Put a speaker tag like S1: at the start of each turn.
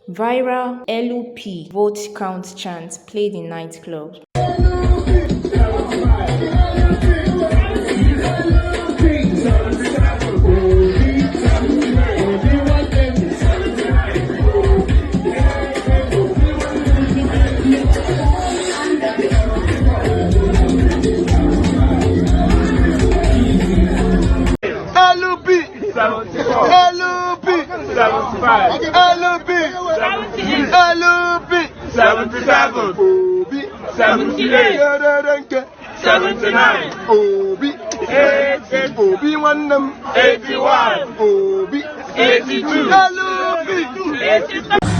S1: Viral LP vote count chant played in nightclub.
S2: LP 77 Obi 78 79 Obi 80 Obi 81 Obi 82 LP